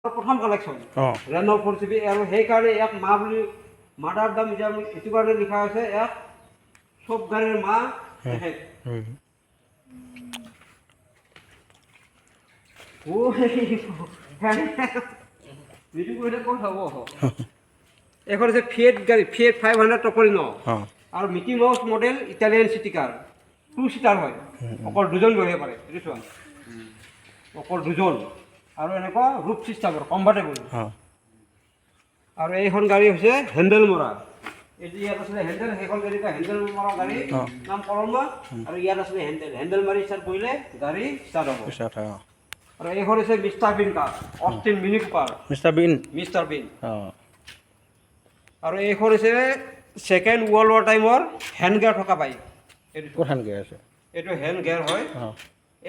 প্ৰথম collection ৰেন' 4GB আৰু সেইকাৰণে ইয়াক মা বুলি মাদাৰ দা মিউজিয়াম এইটো কাৰণে লিখা হৈছে ইয়াক চব গাড়ীৰ মা তেখেত এখন হৈছে ফিয়েট গাড়ী ফিয়েট 500 টপৰি ন আৰু Mickey Mouse model Italian city car 2 seater হয় অকল দুজন বহিব পাৰে এইটো চোৱা অকল দুজন আৰু এনেকুৱা ৰূপ চিষ্টেমৰ কমফৰ্টেবল আৰু এইখন গাড়ী হৈছে হেণ্ডেল মৰা এইটো ইয়াত আছিলে হেণ্ডেল সেইখন গাড়ী হেণ্ডেল মৰা গাড়ী নাম কলম্বা আৰু ইয়াত আছিলে হেণ্ডেল মাৰি ষ্টাৰ্ট কৰিলে গাড়ী ষ্টাৰ্ট হ'ব আৰু এইখন হৈছে mister Bean car Austin Mini Cooper mister Bean আৰু এইখন হৈছে ছেকেণ্ড ৱৰ্ল্ড ৱাৰ টাইমৰ হেণ্ড গিয়াৰ থকা বাইক এইটো হেণ্ড গিয়াৰ আছে এইটো হেণ্ড গিয়াৰ হয়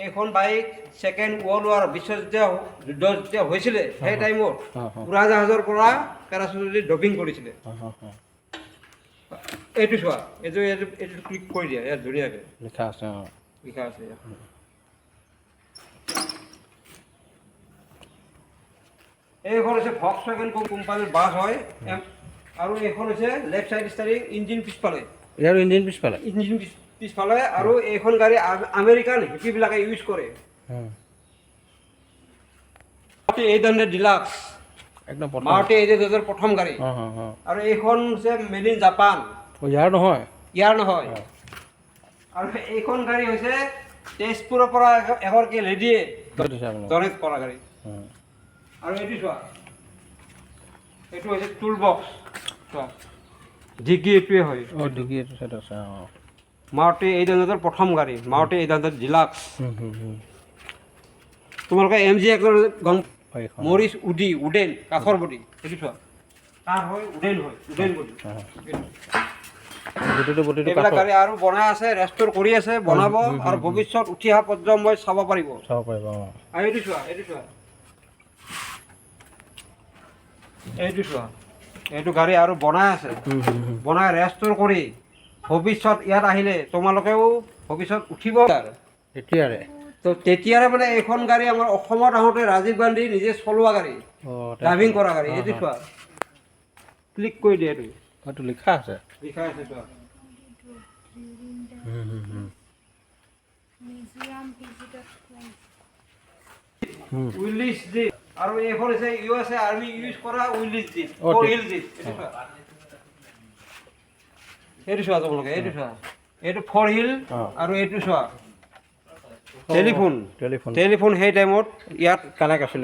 এইখন বাইক ছেকেণ্ড ৱৰ্ল্ড ৱাৰ যুদ্ধ যেতিয়া হৈছিলে সেই টাইমত উৰাজাহাজৰ পৰা পেৰাচুটেদি ড্ৰপিং কৰিছিলে এইটো চোৱা এইটো ক্লিক কৰি দিয়া ইয়াত ধুনীয়াকৈ লিখা আছে এইখন হৈছে ভক্সৱাগন কোম্পানীৰ বাছ হয় আৰু এইখন হৈছে লেফ্ট চাইড ষ্টাৰিং ইঞ্জিন পিছফালে পিছফালে আৰু এইখন গাড়ী আমেৰিকান হিপিবিলাকে ইউজ কৰে 800 ডিলাক্স একদম মাৰুতি 800 প্ৰথম গাড়ী আৰু এইখন হৈছে মেড ইন জাপান ইয়াৰ নহয় আৰু এইখন গাড়ী হৈছে তেজপুৰৰ পৰা এগৰাকী লেডিয়ে ডনেট কৰা গাড়ী আৰু এইটো চোৱা এইটো হৈছে টুল বক্স চোৱা ডিগ্ৰী এইটোৱে হয় মাৰুতি 800 প্ৰথম গাড়ী মাৰুতি 800 ডিলাক্স তোমালোকে MG গম মৰিছ উডেন কাঠৰ বডি এইটো চোৱা কাঠ হয় উডেন বডি এইবিলাক গাড়ী আৰু বনাই আছে ৰেষ্ট'ৰ কৰি আছে বনাব আৰু ভৱিষ্যত উঠি অহা প্ৰজন্মই চাব পাৰিব আৰু এইটো চোৱা এইটো গাড়ী আৰু বনাই আছে বনাই ৰেষ্ট'ৰ কৰি ভৱিষ্যত ইয়াত আহিলে তোমালোকেও ভৱিষ্যত উঠিব তেতিয়াৰে মানে এইখন গাড়ী আমাৰ অসমত আহোঁতে ৰাজীৱ গান্ধী নিজে চলোৱা গাড়ী ড্ৰাইভিং কৰা গাড়ী এইটো চোৱা ক্লিক কৰি দিয়ে এইটো লিখা আছে চোৱা উইলিছ জিপ আৰু এইখন হৈছে USA আৰ্মি ইউজ কৰা উইলিছ জিপ এইটো চোৱা তোমালোকে এইটো 4 হুইল আৰু এইটো চোৱা টেলিফোন সেই টাইমত ইয়াত কানেক্ট আছিলে